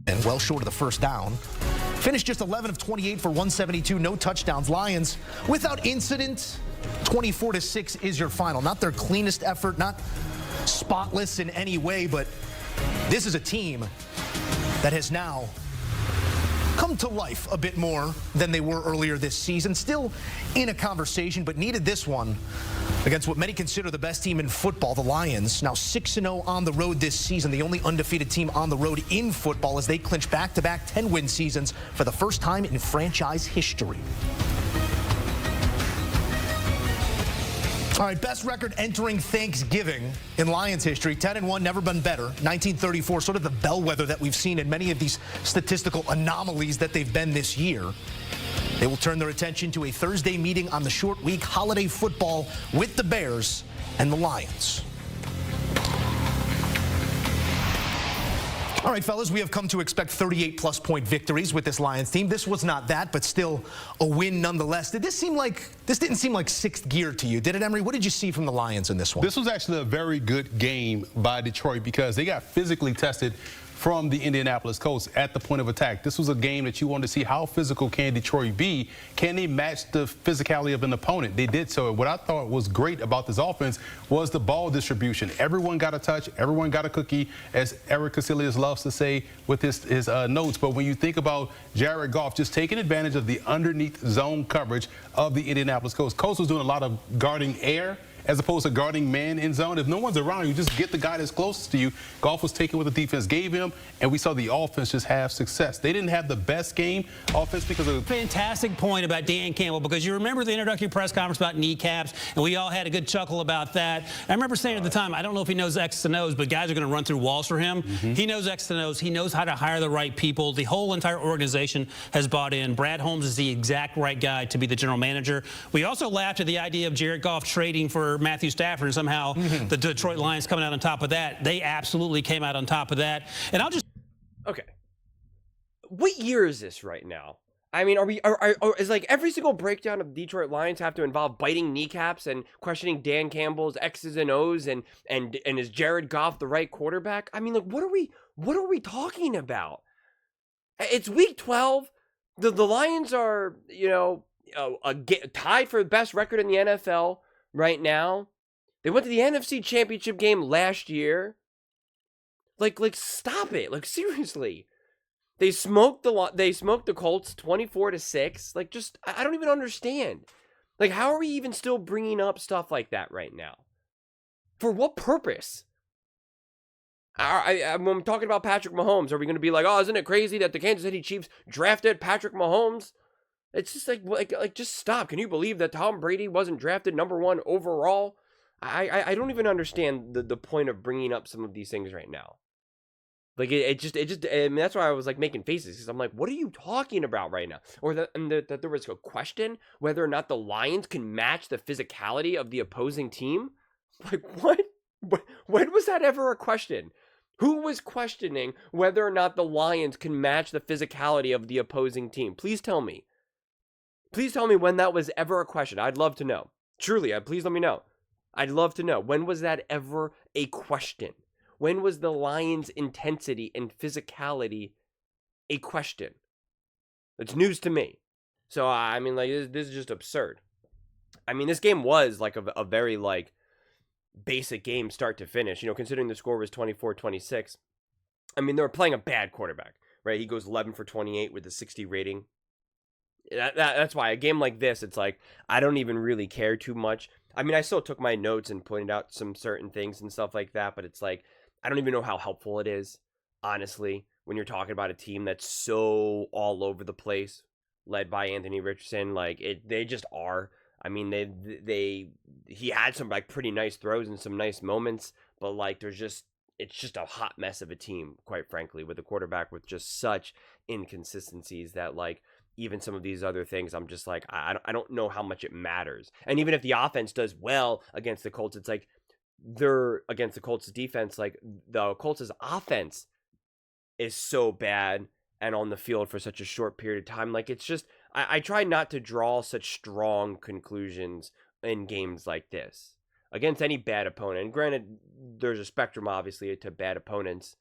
and well short of the first down. Finished just 11 of 28 for 172, no touchdowns. Lions without incident, 24-6 is your final. Not their cleanest effort, not spotless in any way, but this is a team that has now come to life a bit more than they were earlier this season. Still in a conversation, but needed this one against what many consider the best team in football, the Lions. Now 6-0 on the road this season, the only undefeated team on the road in football as they clinch back-to-back 10-win seasons for the first time in franchise history. All right, best record entering Thanksgiving in Lions history. 10-1, never been better. 1934, sort of the bellwether that we've seen in many of these statistical anomalies that they've been this year. They will turn their attention to a Thursday meeting on the short week holiday football with the Bears and the Lions. All right, fellas, we have come to expect 38-plus point victories with this Lions team. This was not that, but still a win nonetheless. This didn't seem like sixth gear to you, did it, Emery? What did you see from the Lions in this one? This was actually a very good game by Detroit because they got physically tested from the Indianapolis Colts at the point of attack. This was a game that you wanted to see how physical can Detroit be. Can they match the physicality of an opponent? They did so. What I thought was great about this offense was the ball distribution. Everyone got a touch. Everyone got a cookie, as Eric Casillas loves to say with his notes. But when you think about Jared Goff just taking advantage of the underneath zone coverage of the Indianapolis Colts, Colts was doing a lot of guarding air as opposed to guarding man in zone. If no one's around, you just get the guy that's closest to you. Goff was taking what the defense gave him, and we saw the offense just have success. They didn't have the best game offense because of... Fantastic point about Dan Campbell, because you remember the introductory press conference about kneecaps, and we all had a good chuckle about that. I remember saying at the time, I don't know if he knows X's and O's, but guys are going to run through walls for him. He knows X's and O's. He knows how to hire the right people. The whole entire organization has bought in. Brad Holmes is the exact right guy to be the general manager. We also laughed at the idea of Jared Goff trading for Matthew Stafford, and somehow the Detroit Lions coming out on top of that. They absolutely came out on top of that. And I'll just... Okay. What year is this right now? I mean, is like every single breakdown of the Detroit Lions have to involve biting kneecaps and questioning Dan Campbell's X's and O's and is Jared Goff the right quarterback? I mean, like, what are we talking about? It's week 12. The Lions are, you know, tied for the best record in the NFL right now. They went to the NFC Championship game last year. Like stop it. Like, seriously. They smoked the Colts 24-6. Like, just, I don't even understand. Like, how are we even still bringing up stuff like that right now? For what purpose? When I'm talking about Patrick Mahomes, are we going to be like, oh, isn't it crazy that the Kansas City Chiefs drafted Patrick Mahomes? It's just like just stop. Can you believe that Tom Brady wasn't drafted #1 overall? I don't even understand the point of bringing up some of these things right now. Like, it just I mean, that's why I was like making faces, because I'm like, what are you talking about right now? Or that there was a question whether or not the Lions can match the physicality of the opposing team. Like, what? When was that ever a question? Who was questioning whether or not the Lions can match the physicality of the opposing team? Please tell me. Please tell me when that was ever a question. I'd love to know. Truly, please let me know. I'd love to know. When was that ever a question? When was the Lions' intensity and physicality a question? It's news to me. So, I mean, like, this is just absurd. I mean, this game was, like, a very, like, basic game start to finish. You know, considering the score was 24-26. I mean, they were playing a bad quarterback, right? He goes 11 for 28 with a 60 rating. That's why a game like this, it's like, I don't even really care too much. I mean, I still took my notes and pointed out some certain things and stuff like that, but it's like, I don't even know how helpful it is, honestly, when you're talking about a team that's so all over the place, led by Anthony Richardson. Like, they just are. I mean, he had some, like, pretty nice throws and some nice moments, but, like, it's just a hot mess of a team, quite frankly, with a quarterback with just such inconsistencies that, like, even some of these other things, I'm just like, I don't know how much it matters. And even if the offense does well against the Colts, it's like, they're against the Colts' defense, like, the Colts' offense is so bad and on the field for such a short period of time. Like, it's just, I try not to draw such strong conclusions in games like this against any bad opponent. And granted, there's a spectrum, obviously, to bad opponents.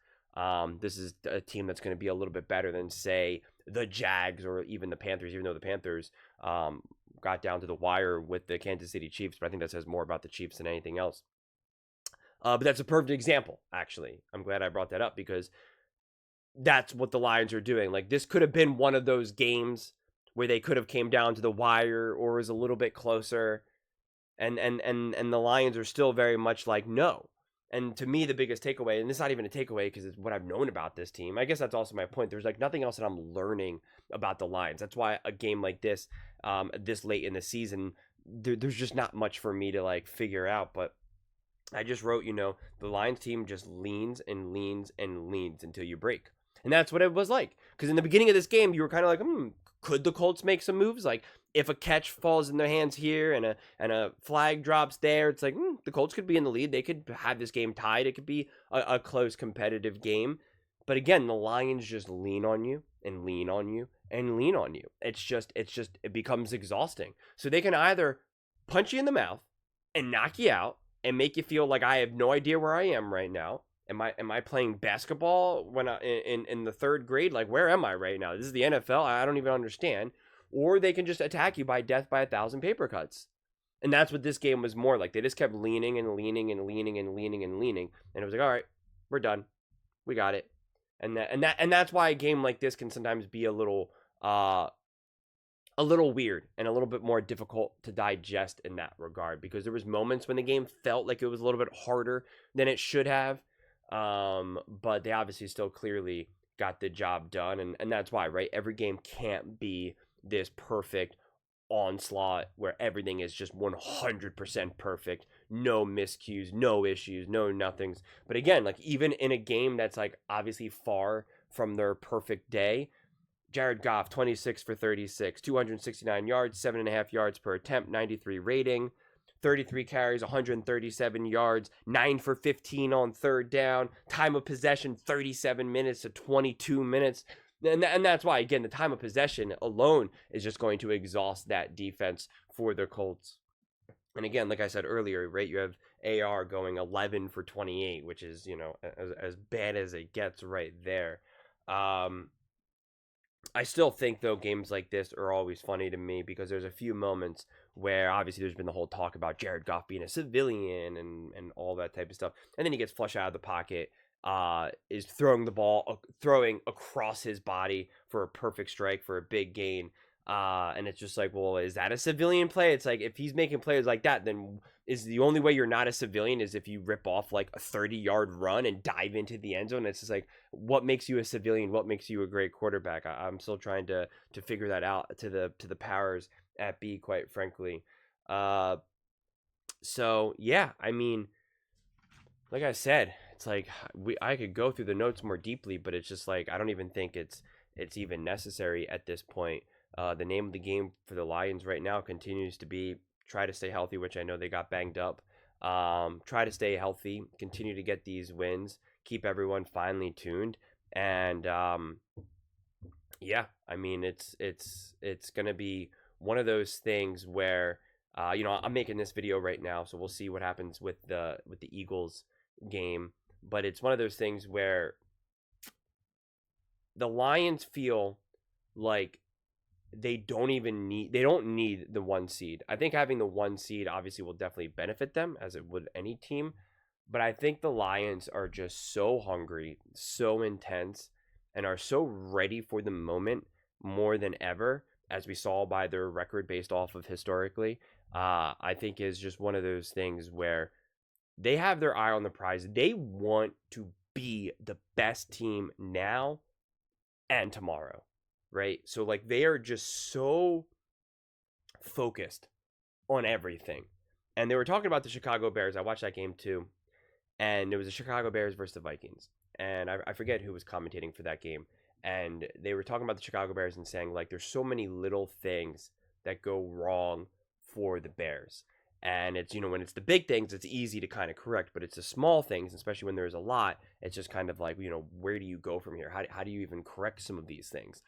This is a team that's going to be a little bit better than, say, the Jags or even the Panthers, even though the Panthers got down to the wire with the Kansas City Chiefs. But I think that says more about the Chiefs than anything else. But that's a perfect example, actually. I'm glad I brought that up because that's what the Lions are doing. Like, this could have been one of those games where they could have came down to the wire or was a little bit closer. And the Lions are still very much like, no. And to me, the biggest takeaway, and it's not even a takeaway because it's what I've known about this team. I guess that's also my point. There's like nothing else that I'm learning about the Lions. That's why a game like this, this late in the season, there's just not much for me to like figure out. But I just wrote, the Lions team just leans and leans and leans until you break. And that's what it was like. Because in the beginning of this game, you were kind of like, could the Colts make some moves? Like, if a catch falls in their hands here and a flag drops there, it's like, the Colts could be in the lead. They could have this game tied. It could be a close competitive game. But again, the Lions just lean on you and lean on you and lean on you. It becomes exhausting. So they can either punch you in the mouth and knock you out and make you feel like I have no idea where I am right now. Am I playing basketball when in the third grade? Like, where am I right now? This is the NFL. I don't even understand. Or they can just attack you by death by 1,000 paper cuts. And that's what this game was more like. They just kept leaning and leaning and leaning and leaning and leaning. And it was like, all right, we're done. We got it. And that's why a game like this can sometimes be a little weird and a little bit more difficult to digest in that regard. Because there was moments when the game felt like it was a little bit harder than it should have. But they obviously still clearly got the job done. And that's why, right? Every game can't be this perfect onslaught where everything is just 100% perfect. No miscues, no issues, no nothings. But again, like even in a game that's like obviously far from their perfect day, Jared Goff, 26 for 36, 269 yards, 7.5 yards per attempt, 93 rating. 33 carries, 137 yards, 9 for 15 on third down, time of possession 37 minutes to 22 minutes. And that's why, again, the time of possession alone is just going to exhaust that defense for the Colts. And again, like I said earlier, right, you have AR going 11 for 28, which is, as bad as it gets right there. I still think, though, games like this are always funny to me because there's a few moments where obviously there's been the whole talk about Jared Goff being a civilian and all that type of stuff. And then he gets flushed out of the pocket, is throwing the ball, throwing across his body for a perfect strike for a big gain. And it's just like, well, is that a civilian play? It's like, if he's making plays like that, then is the only way you're not a civilian is if you rip off like a 30-yard run and dive into the end zone. It's just like, what makes you a civilian? What makes you a great quarterback? I'm still trying to figure that out to the powers at B, quite frankly. So yeah, I mean, like I said, it's like I could go through the notes more deeply, but it's just like I don't even think it's even necessary at this point. The name of the game for the Lions right now continues to be try to stay healthy, which I know they got banged up. Try to stay healthy, continue to get these wins, keep everyone finely tuned, and yeah, I mean it's gonna be one of those things where I'm making this video right now, so we'll see what happens with the Eagles game, but it's one of those things where the Lions feel like they don't need the 1 seed. I think having the 1 seed obviously will definitely benefit them as it would any team, but I think the Lions are just so hungry, so intense, and are so ready for the moment more than ever, as we saw by their record based off of historically. I think is just one of those things where they have their eye on the prize. They want to be the best team now and tomorrow, right? So like they are just so focused on everything. And they were talking about the Chicago Bears. I watched that game too. And it was the Chicago Bears versus the Vikings. And I forget who was commentating for that game. And they were talking about the Chicago Bears and saying, like, there's so many little things that go wrong for the Bears. And it's, when it's the big things, it's easy to kind of correct. But it's the small things, especially when there's a lot, it's just kind of like, where do you go from here? How do you even correct some of these things?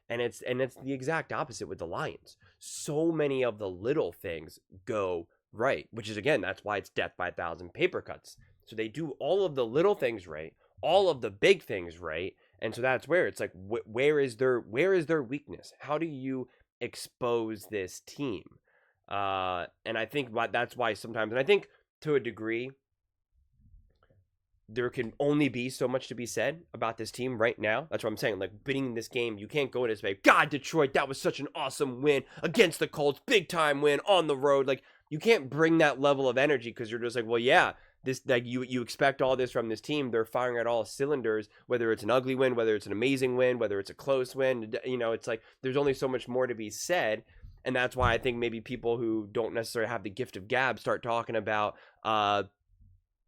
And it's the exact opposite with the Lions. So many of the little things go right, which is, again, that's why it's death by 1,000 paper cuts. So they do all of the little things right, all of the big things right. And so that's where it's like, where is their weakness? How do you expose this team? And I think that's why sometimes, and I think to a degree, there can only be so much to be said about this team right now. That's what I'm saying. Like, winning this game, you can't go in and say, God, Detroit, that was such an awesome win against the Colts, big time win on the road. Like, you can't bring that level of energy because you're just like, well, yeah, this, like, you expect all this from this team. They're firing at all cylinders, whether it's an ugly win, whether it's an amazing win, whether it's a close win. You know, it's like there's only so much more to be said. And that's why I think maybe people who don't necessarily have the gift of gab start talking about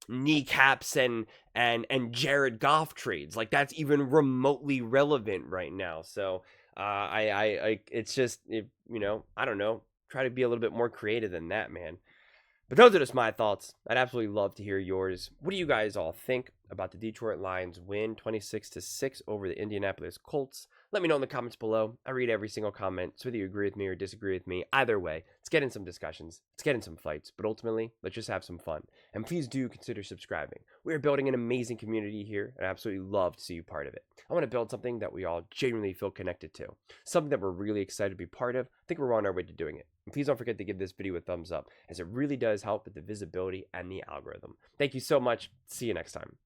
kneecaps and Jared Goff trades. Like, that's even remotely relevant right now. So I it's just, you know, I don't know, try to be a little bit more creative than that, man. But those are just my thoughts. I'd absolutely love to hear yours. What do you guys all think about the Detroit Lions win 26-6 over the Indianapolis Colts? Let me know in the comments below. I read every single comment, so whether you agree with me or disagree with me, either way, let's get in some discussions, let's get in some fights, but ultimately, let's just have some fun. And please do consider subscribing. We are building an amazing community here, and I absolutely love to see you part of it. I want to build something that we all genuinely feel connected to, something that we're really excited to be part of. I think we're on our way to doing it. And please don't forget to give this video a thumbs up, as it really does help with the visibility and the algorithm. Thank you so much. See you next time.